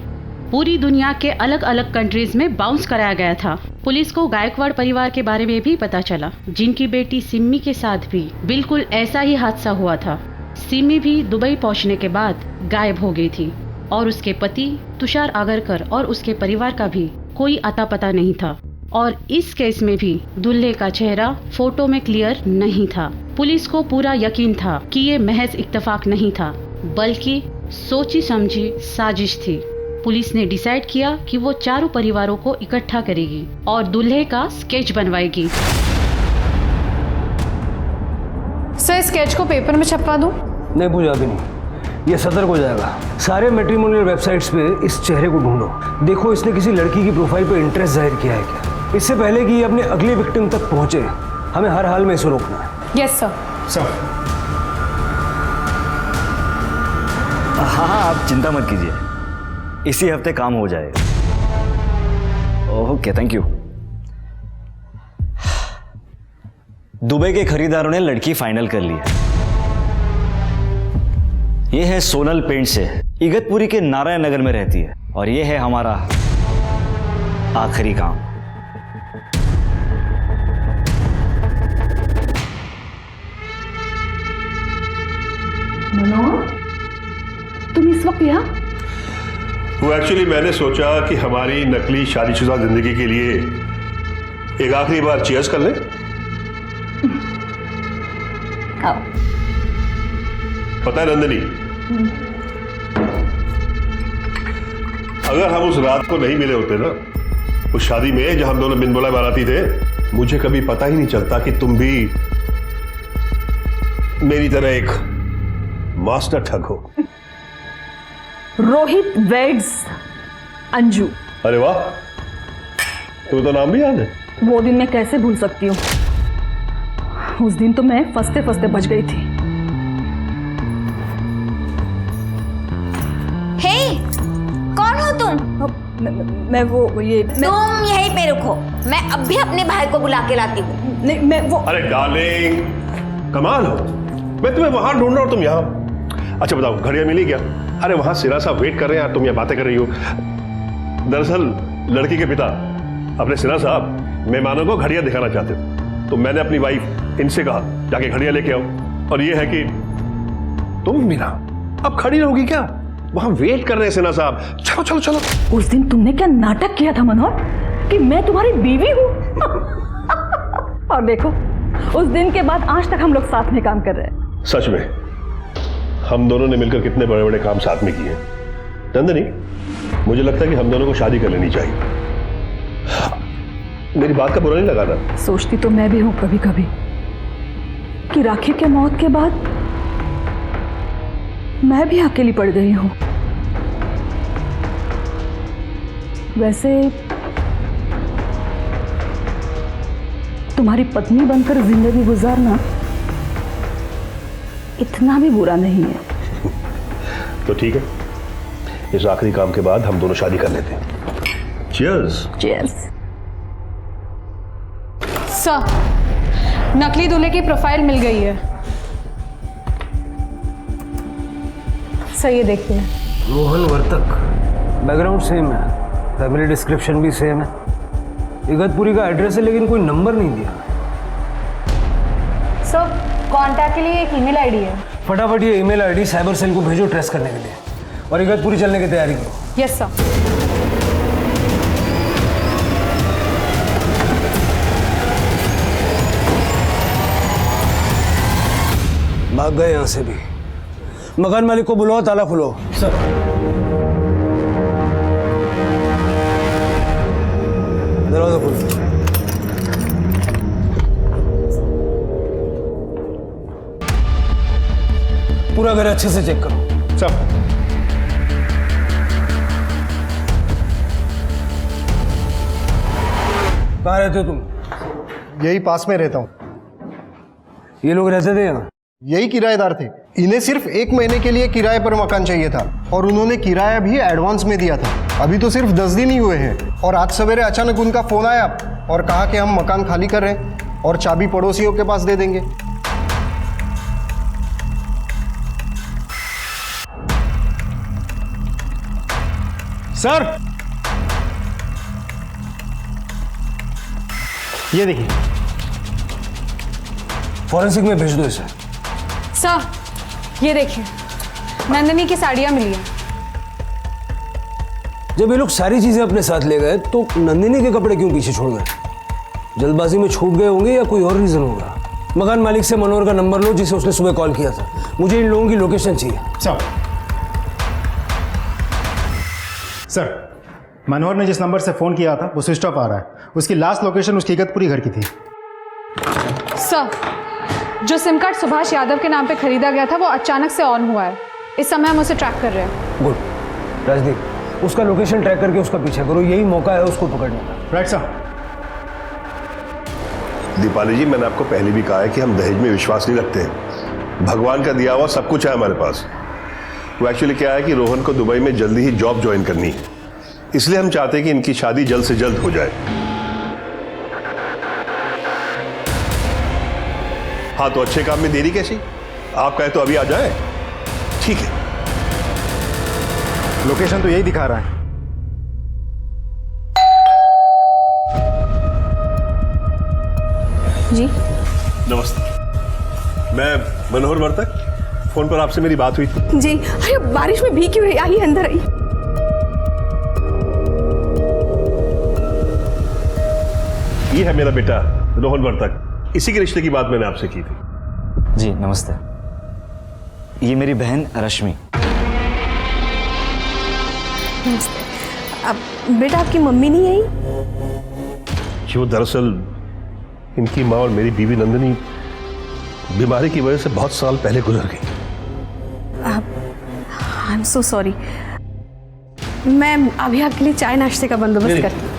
पूरी दुनिया के अलग अलग कंट्रीज में बाउंस कराया गया था। पुलिस को गायकवाड़ परिवार के बारे में भी पता चला, जिनकी बेटी सिम्मी के साथ भी बिल्कुल ऐसा ही हादसा हुआ था। सिम्मी भी दुबई पहुंचने के बाद गायब हो गई थी और उसके पति तुषार आगरकर और उसके परिवार का भी कोई अता पता नहीं था। और इस केस में भी दूल्हे का चेहरा फोटो में क्लियर नहीं था। पुलिस को पूरा यकीन था कि ये महज इत्तेफाक नहीं था, बल्कि सोची समझी साजिश थी। पुलिस ने डिसाइड किया कि वो चारों परिवारों को इकट्ठा करेगी और दूल्हे का स्केच बनवाएगी। सर, स्केच को पेपर में छपवा दूं? नहीं पूजा, अभी नहीं, ये सतर्क हो जाएगा। सारे मैट्रिमोनियल वेबसाइट्स पे इस चेहरे को ढूंढो। देखो इसने किसी लड़की की प्रोफाइल पे इंटरेस्ट जाहिर किया है क्या। इससे पहले कि ये अपने अगली विक्टिम तक पहुंचे, हमें हर हाल में इसे रोकना है। Yes sir. सर हाँ हाँ, आप चिंता मत कीजिए, इसी हफ्ते काम हो जाएगा। Okay, thank you. दुबई के खरीदारों ने लड़की फाइनल कर ली है। ये है सोनल पेंट से, इगतपुरी के नारायण नगर में रहती है, और ये है हमारा आखिरी काम। मनोहर, तुम इस वक्त यहाँ? वो एक्चुअली मैंने सोचा कि हमारी नकली शादीशुदा जिंदगी के लिए एक आखिरी बार चीयर्स कर लें। पता है नंदिनी, अगर हम उस रात को नहीं मिले होते ना, उस शादी में जहां हम दोनों बिन बुलाए बाराती थे, मुझे कभी पता ही नहीं चलता कि तुम भी मेरी तरह एक मास्टर ठग हो। रोहित वेड्स अंजू। अरे वाह, तुम्हें तो नाम भी याद है। वो दिन मैं कैसे भूल सकती हूँ। उस दिन तो मैं फंसते फंसते बच गई थी। हे, कौन हो तुम? मैं वो ये तुम यहीं पे रुको, मैं अब भी अपने भाई को बुला के लाती हूँ। नहीं, मैं वो। अरे डार्लिंग, कमाल हो, मैं तुम्हें वहां ढूंढ रहा हूं, तुम यहाँ। अच्छा बताओ, घड़ियां मिली क्या? अरे वहां सिरा साहब वेट कर रहे हैं यार, तुम यहाँ बातें कर रही हो। दरअसल लड़की के पिता अपने सिरा साहब मेहमानों को घड़ियां दिखाना चाहते थे, तो मैंने अपनी वाइफ इनसे कहा जाके घड़ियां लेके आओ। और ये है कि तुम बिना अब खड़ी रहोगी क्या? वहां वेट कर रहे हैं सिन्हा साहब, चलो चलो चलो। उस दिन तुमने क्या नाटक किया था मनोहर कि मैं तुम्हारी बीवी हूँ। और देखो, उस दिन के बाद आज तक हम लोग साथ में काम कर रहे हैं। सच में हम दोनों ने मिलकर कितने बड़े बड़े काम साथ में किए। नंदिनी, मुझे लगता है कि हम दोनों को शादी कर लेनी चाहिए। मेरी बात का बुरा नहीं लगा ना? सोचती तो मैं भी हूं कभी कभी कि राखी के मौत के बाद मैं भी अकेली पड़ गई हूं। वैसे तुम्हारी पत्नी बनकर जिंदगी गुजारना इतना भी बुरा नहीं है। तो ठीक है, इस आखिरी काम के बाद हम दोनों शादी कर लेते हैं। चीयर्स। चीयर्स। सर, नकली दूल्हे की प्रोफाइल मिल गई है। सर ये देखते हैं। रोहन वर्तक, बैकग्राउंड सेम है, फैमिली डिस्क्रिप्शन भी सेम है, इगतपुरी का एड्रेस है, लेकिन कोई नंबर नहीं दिया। सर, कांटेक्ट के लिए एक ईमेल आईडी है। फटाफट ये ईमेल आईडी साइबर सेल को भेजो ट्रेस करने के लिए, और इगतपुरी चलने की तैयारी करो। Yes sir. भाग गए यहां से भी। मकान मालिक को बुलाओ, ताला खुलो। सर। दरवाजा खोलो। पूरा घर अच्छे से चेक करो। सब। कहाँ रहते हो तुम? यही पास में रहता हूँ। ये लोग रहते थे यहाँ? यही किराएदार थे। इन्हें सिर्फ 1 महीने के लिए किराए पर मकान चाहिए था, और उन्होंने किराया भी एडवांस में दिया था। अभी तो सिर्फ 10 दिन ही हुए हैं, और आज सवेरे अचानक उनका फोन आया और कहा कि हम मकान खाली कर रहे हैं और चाबी पड़ोसियों के पास दे देंगे। सर, ये देखिए। फॉरेंसिक में भेज दो इसे। सर, ये देखिए, नंदिनी की साड़ियाँ मिली हैं। जब ये लोग सारी चीजें अपने साथ ले गए, तो नंदिनी के कपड़े क्यों पीछे छोड़ गए? जल्दबाजी में छूट गए होंगे या कोई और रीजन होगा। मकान मालिक से मनोहर का नंबर लो, जिसे उसने सुबह कॉल किया था। मुझे इन लोगों की लोकेशन चाहिए। सर, मनोहर ने जिस नंबर से फ़ोन किया था वो स्विच ऑफ आ रहा है। उसकी लास्ट लोकेशन उसकी इगतपुरी घर की थी। सर, जो सिम कार्ड सुभाष यादव के नाम पे खरीदा गया था वो अचानक से ऑन हुआ है। इस समय हम उसे ट्रैक कर रहे हैं। गुड। राजदीप, उसका लोकेशन ट्रैक करके उसका पीछा करो, यही मौका है उसको पकड़ने का। Right sir. दीपाली जी, मैंने आपको पहले भी कहा है कि हम दहेज में विश्वास नहीं रखते हैं। भगवान का दिया हुआ सब कुछ है हमारे पास। वो एक्चुअली क्या है कि रोहन को दुबई में जल्दी ही जॉब ज्वाइन करनी है, इसलिए हम चाहते हैं कि इनकी शादी जल्द से जल्द हो जाए। हाँ, तो अच्छे काम में देरी कैसी? आप कहे तो अभी आ जाए। ठीक है, लोकेशन तो यही दिखा रहा है। जी नमस्ते, मैं मनोहर वर्तक। फोन पर आपसे मेरी बात हुई थी। जी, अरे बारिश में भीग क्यों रही? आइए अंदर आइए। ये है मेरा बेटा रोहन वर्तक, इसी के रिश्ते की बात मैंने आपसे की थी। जी नमस्ते, ये मेरी बहन रश्मि। अब बेटा आपकी मम्मी नहीं आई? कि वो दरअसल इनकी माँ और मेरी बीवी नंदिनी बीमारी की वजह से बहुत साल पहले गुजर गई। I am so sorry. मैं अभी आपके लिए चाय नाश्ते का बंदोबस्त करती हूँ।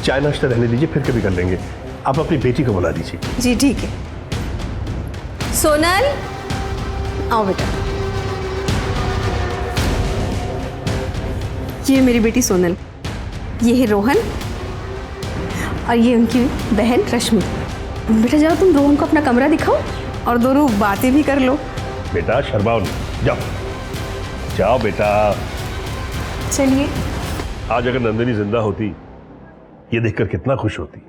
चाय नाश्ता रहने दीजिए, फिर कभी कर लेंगे। आप अपनी बेटी को बुला दीजिए। जी ठीक है। सोनल, आओ बेटा। ये मेरी बेटी सोनल, ये है रोहन और ये उनकी बहन रश्मि। बेटा जाओ, तुम रोहन को अपना कमरा दिखाओ और दोनों बातें भी कर लो। बेटा शर्माओ नहीं, जाओ जाओ बेटा। चलिए। आज अगर नंदिनी जिंदा होती, ये देखकर कितना खुश होती।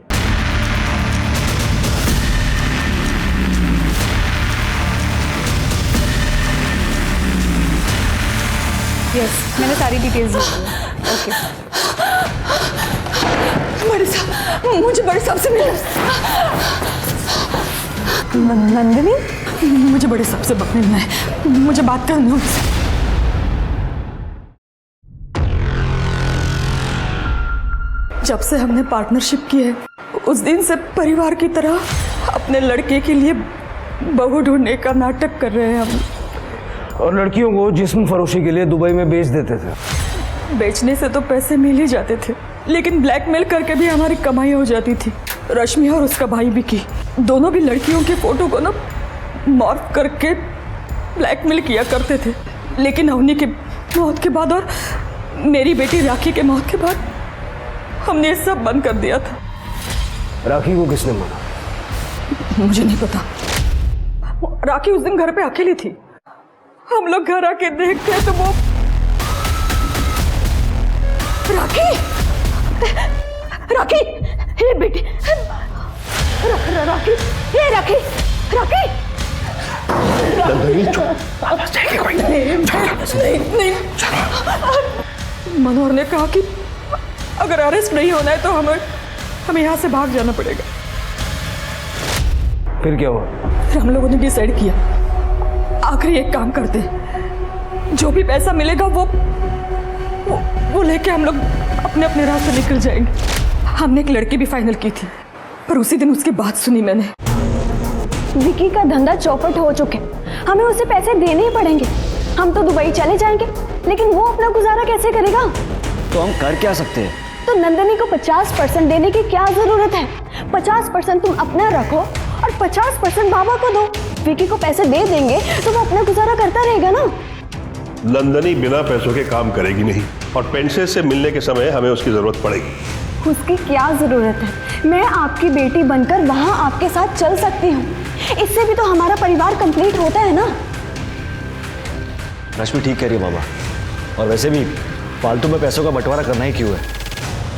यस, मैंने सारी डिटेल्स दी हैं। ओके। बड़े साहब, मुझे बड़े साहब से मिलना। नंदिनी, मुझे बड़े साहब से मिलना है, मुझे बात करनी है उनसे। जब से हमने पार्टनरशिप की है, उस दिन से परिवार की तरह अपने लड़के के लिए बहू ढूंढने का नाटक कर रहे हैं हम। और लड़कियों को जिस्म फरोशी के लिए दुबई में बेच देते थे। बेचने से तो पैसे मिल ही जाते थे, लेकिन ब्लैकमेल करके भी हमारी कमाई हो जाती थी। रश्मि और उसका भाई विकी दोनों भी लड़कियों के फोटो को ना मॉर्फ करके ब्लैकमेल किया करते थे। लेकिन अवनी की मौत के बाद और मेरी बेटी राखी के मौत के बाद हमने ये सब बंद कर दिया था। राखी को किसने मारा? मुझे नहीं पता। राखी उस दिन घर पे अकेली थी। हम लोग घर आके देखते तो वो राखी राखी, हे बेटी, राखी, हे राखी, राखी। नहीं, मनोहर ने कहा कि अगर अरेस्ट नहीं होना है तो हमें यहाँ से भाग जाना पड़ेगा। फिर क्या हुआ? फिर हम लोगों ने डिसाइड किया, आखिरी एक काम करते, जो भी पैसा मिलेगा वो लेके हम लोग अपने अपने रास्ते निकल जाएंगे। हमने एक लड़की भी फाइनल की थी, पर उसी दिन उसकी बात सुनी मैंने। विकी का धंधा चौपट हो चुके, हमें उसे पैसे देने ही पड़ेंगे। हम तो दुबई चले जाएंगे, लेकिन वो अपना गुजारा कैसे करेगा? तो हम कर क्या सकते हैं? तो नंदिनी को 50% देने की क्या जरूरत है? 50% तुम अपना रखो और 50% बाबा को दो। विकी को पैसे दे देंगे तो वो अपना गुजारा करता रहेगा ना। नंदिनी बिना पैसों के काम करेगी नहीं, और पेंशन से मिलने के समय हमें उसकी जरूरत पड़ेगी। उसकी क्या जरूरत है? मैं आपकी बेटी बनकर वहां आपके साथ चल सकती हूँ। इससे भी तो हमारा परिवार कंप्लीट होता है ना। रश्मि ठीक कह रही है बाबा, और वैसे भी फालतू में पैसों का बंटवारा करना ही क्यों है?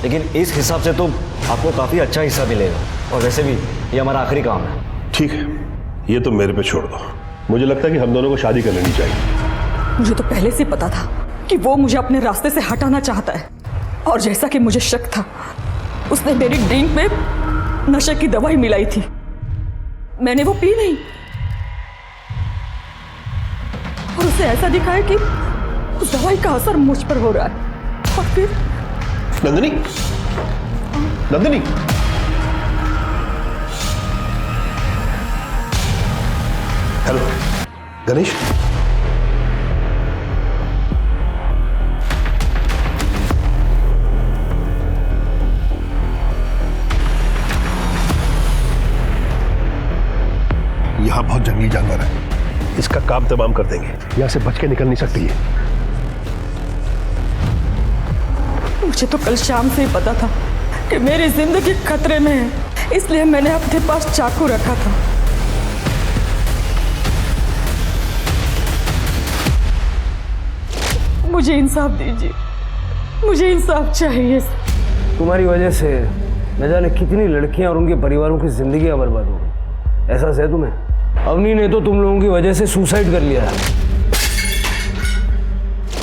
लेकिन इस हिसाब से तो आपको काफ़ी अच्छा हिस्सा मिलेगा, और वैसे भी ये हमारा आखिरी काम है। ठीक है, ये तो मेरे पे छोड़ दो। मुझे लगता है कि हम दोनों को शादी कर लेनी चाहिए। मुझे तो पहले से पता था कि वो मुझे अपने रास्ते से हटाना चाहता है, और जैसा कि मुझे शक था, उसने मेरी ड्रिंक में नशे की दवाई मिलाई थी। मैंने वो पी नहीं, और उसे ऐसा दिखाया कि उस दवाई का असर मुझ पर हो रहा है। और फिर नंदिनी, नंदिनी, हेलो गणेश। काम तमाम कर देंगे, यहाँ से बच के निकल नहीं सकती है। मुझे तो कल शाम से ही पता था कि मेरी जिंदगी खतरे में है, इसलिए मैंने अपने पास चाकू रखा था। मुझे इंसाफ दीजिए, मुझे इंसाफ चाहिए। तुम्हारी वजह से न जाने कितनी लड़कियां और उनके परिवारों की जिंदगियां बर्बाद हो गई। एहसास है तुम्हें? अवनी ने तो तुम लोगों की वजह से सुसाइड कर लिया है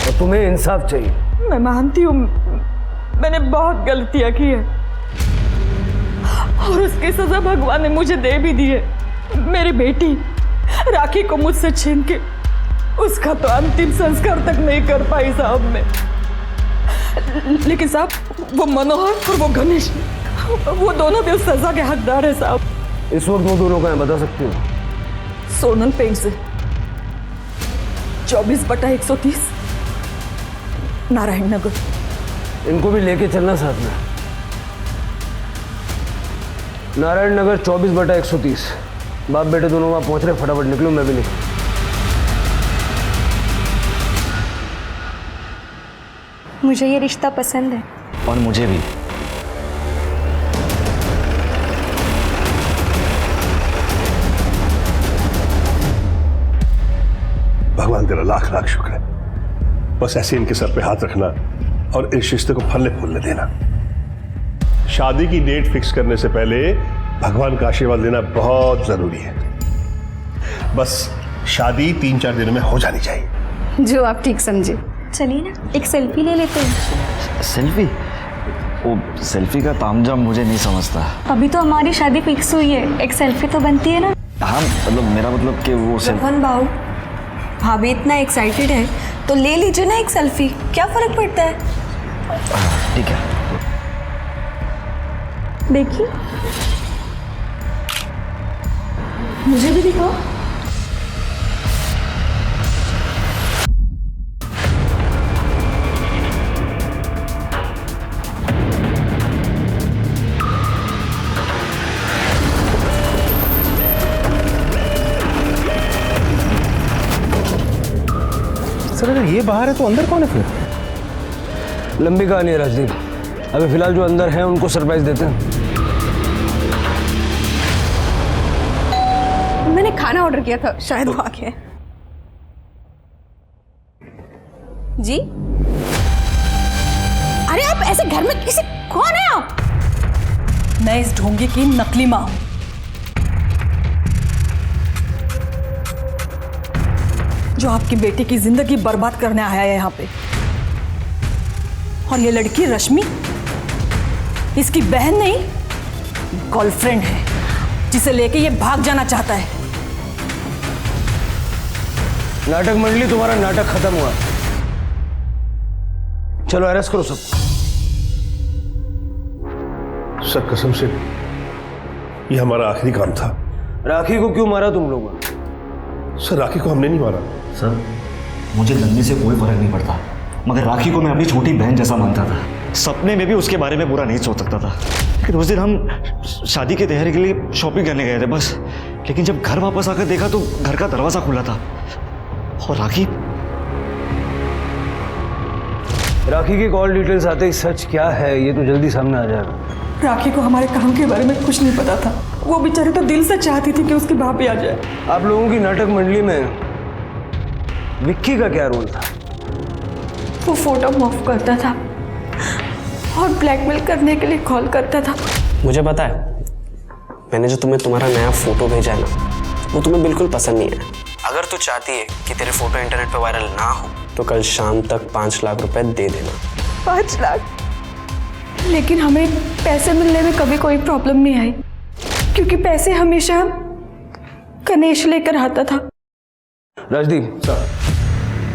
और तुम्हें इंसाफ चाहिए। मैं मानती हूँ मैंने बहुत गलतियां की है और उसकी सजा भगवान ने मुझे दे भी दी है। मेरी बेटी राखी को मुझसे छीन के उसका तो अंतिम संस्कार तक नहीं कर पाई साहब मैं। लेकिन साहब वो मनोहर और वो गणेश, वो दोनों भी उस सजा के हकदार है साहब। इस वक्त वो दोनों कहाँ बता सकती हो? सोनल पेंट से 24/130 नारायण नगर। इनको भी लेके चलना साथ में। नारायण नगर 24/130। बाप बेटे दोनों वहां पहुंच रहे, फटाफट निकलो, मैं भी निकलूं। मुझे ये रिश्ता पसंद है। और मुझे भी। भगवान तेरा लाख लाख शुक्र है। बस ऐसे इनके सर पे हाथ रखना और इस रिश्ते को फलने फूलने देना। शादी की डेट फिक्स करने से पहले भगवान का आशीर्वाद लेना बहुत जरूरी है। बस शादी 3-4 दिन में हो जानी चाहिए। जो आप ठीक समझे। चलिए ना एक सेल्फी ले लेते हैं। सेल्फी? वो सेल्फी का तामझाम मुझे नहीं समझता। अभी तो हमारी शादी फिक्स हुई है, एक सेल्फी तो बनती है ना। हाँ मतलब मेरा मतलब कि वो रोहन बाबू, भाभी इतना एक्साइटेड है तो ले लीजिए ना एक सेल्फी, क्या फर्क पड़ता है। ठीक है। देखिए, मुझे भी दिखाओ। सर अगर ये बाहर है तो अंदर कौन है फिर? लंबी कहानी है राजदीप। अभी फिलहाल जो अंदर हैं उनको सरप्राइज देते हैं। मैंने खाना ऑर्डर किया था, शायद वो आ गया। जी? अरे आप ऐसे घर में किसी, कौन है आप? मैं इस ढोंगी की नकली मां हूं। जो आपकी बेटी की जिंदगी बर्बाद करने आया है यहाँ पे। और ये लड़की रश्मि इसकी बहन नहीं, गर्लफ्रेंड है, जिसे लेके ये भाग जाना चाहता है। नाटक मंडली, तुम्हारा नाटक खत्म हुआ। चलो अरेस्ट करो सब। सर कसम से ये हमारा आखिरी काम था। राखी को क्यों मारा तुम लोगों ने? सर राखी को हमने नहीं मारा। सर मुझे लगने से कोई फर्क नहीं पड़ता, मगर राखी को मैं अपनी छोटी बहन जैसा मानता था। सपने में भी उसके बारे में बुरा नहीं सोच सकता था। लेकिन उस दिन हम शादी की तैयारी के लिए शॉपिंग करने गए थे बस। लेकिन जब घर वापस आकर देखा तो घर का दरवाजा खुला था और राखी की कॉल डिटेल्स आते ही सच क्या है ये तो जल्दी सामने आ जाएगा। राखी को हमारे काम के बारे में कुछ नहीं पता था। वो बेचारी तो दिल से चाहती थी कि उसकी भाभी आ जाए। आप लोगों की नाटक मंडली में विक्की का क्या रोल था? वो फोटो मूव करता था और ब्लैकमेल करने के लिए कॉल करता था। मुझे पता है, मैंने जो तुम्हें तुम्हारा नया फोटो भेजा है ना, वो तुम्हें बिल्कुल पसंद नहीं है। अगर तू चाहती है कि तेरे फोटो इंटरनेट पे वायरल ना हो तो कल शाम तक 5 लाख रुपए दे देना। 5 लाख? लेकिन हमें पैसे मिलने में कभी कोई प्रॉब्लम नहीं आई, क्योंकि पैसे हमेशा गणेश लेकर आता था। राजदीप सर,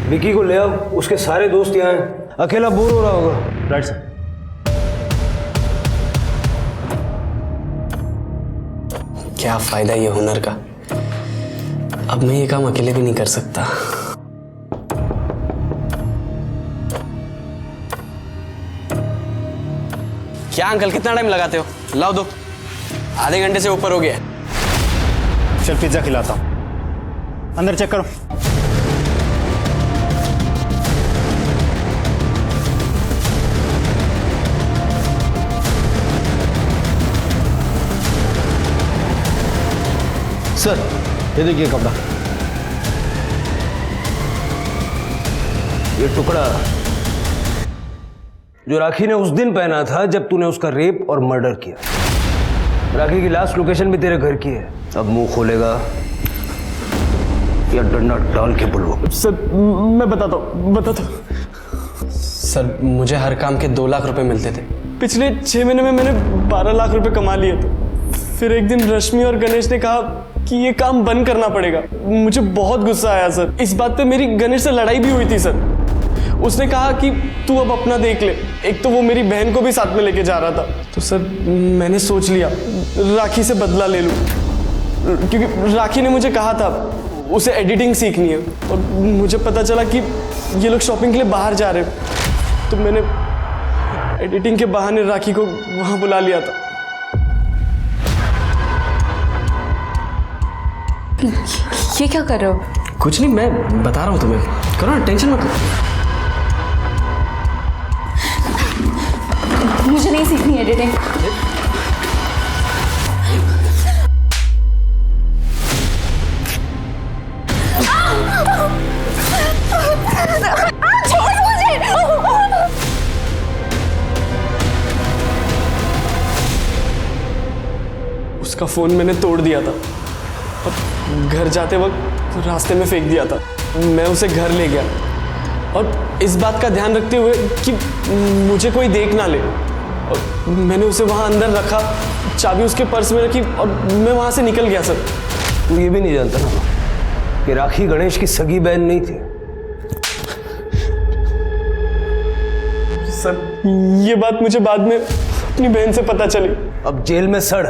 विकी को ले आओ, उसके सारे दोस्त यहाँ हैं, अकेला बोर हो रहा होगा। Right sir. क्या फायदा ये हुनर का, अब मैं ये काम अकेले भी नहीं कर सकता। क्या अंकल कितना टाइम लगाते हो? लाओ दो, आधे घंटे से ऊपर हो गया। चल पिज्जा खिलाता हूं, अंदर चेक करो। सर ये देखिए कपड़ा। ये टुकड़ा जो राखी ने उस दिन पहना था जब तूने उसका रेप और मर्डर किया। राखी की लास्ट लोकेशन भी तेरे घर की है। अब मुंह खोलेगा या डंडा डाल के बुलवा। सर मैं बताता हूँ सर, मुझे हर काम के 2 लाख रुपए मिलते थे। पिछले 6 महीने में मैंने 12 लाख रुपए कमा लिए थे। फिर एक दिन रश्मि और गणेश ने कहा कि ये काम बंद करना पड़ेगा। मुझे बहुत गुस्सा आया सर। इस बात पे मेरी गणेश से लड़ाई भी हुई थी सर। उसने कहा कि तू अब अपना देख ले। एक तो वो मेरी बहन को भी साथ में लेके जा रहा था। तो सर मैंने सोच लिया राखी से बदला ले लूँ, क्योंकि राखी ने मुझे कहा था उसे एडिटिंग सीखनी है और मुझे पता चला कि ये लोग शॉपिंग के लिए बाहर जा रहे हैं। तो मैंने एडिटिंग के बहाने राखी को वहाँ बुला लिया था। ये क्या कर रहे हो? कुछ नहीं, मैं बता रहा हूँ तुम्हें। करो ना, टेंशन मत लो। मुझे नहीं सीखनी एडिटिंग। छोड़ मुझे। उसका फोन मैंने तोड़ दिया था और घर जाते वक्त रास्ते में फेंक दिया था। मैं उसे घर ले गया और इस बात का ध्यान रखते हुए कि मुझे कोई देख ना ले, और मैंने उसे वहाँ अंदर रखा, चाबी उसके पर्स में रखी और मैं वहाँ से निकल गया सर। तू ये भी नहीं जानता ना कि राखी गणेश की सगी बहन नहीं थी। सर ये बात मुझे बाद में अपनी बहन से पता चली। अब जेल में सड़।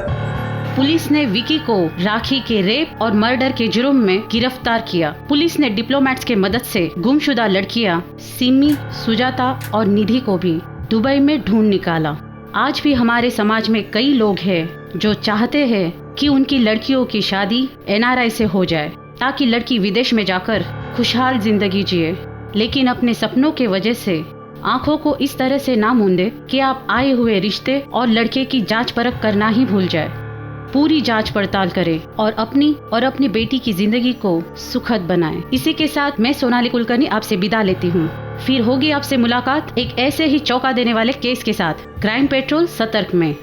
पुलिस ने विकी को राखी के रेप और मर्डर के जुर्म में गिरफ्तार किया। पुलिस ने डिप्लोमेट्स के मदद से गुमशुदा लड़कियां सिमी, सुजाता और निधि को भी दुबई में ढूंढ निकाला। आज भी हमारे समाज में कई लोग हैं जो चाहते हैं कि उनकी लड़कियों की शादी NRI से हो जाए ताकि लड़की विदेश में जाकर खुशहाल जिंदगी जिए, लेकिन अपने सपनों के वजह से आंखों को इस तरह से ना मूंदे कि आप आए हुए रिश्ते और लड़के की जांच परख करना ही भूल जाए। पूरी जांच पड़ताल करें और अपनी बेटी की जिंदगी को सुखद बनाएं। इसी के साथ मैं सोनाली कुलकर्णी आपसे विदा लेती हूँ। फिर होगी आपसे मुलाकात एक ऐसे ही चौंका देने वाले केस के साथ क्राइम पेट्रोल सतर्क में।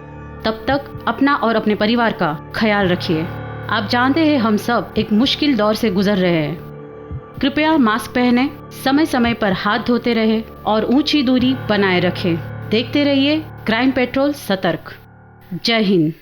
तब तक अपना और अपने परिवार का ख्याल रखिए। आप जानते हैं हम सब एक मुश्किल दौर से गुजर रहे हैं। कृपया मास्क पहने, समय समय पर हाथ धोते रहे और ऊंची दूरी बनाए रखें। देखते रहिए क्राइम पेट्रोल सतर्क। जय हिंद।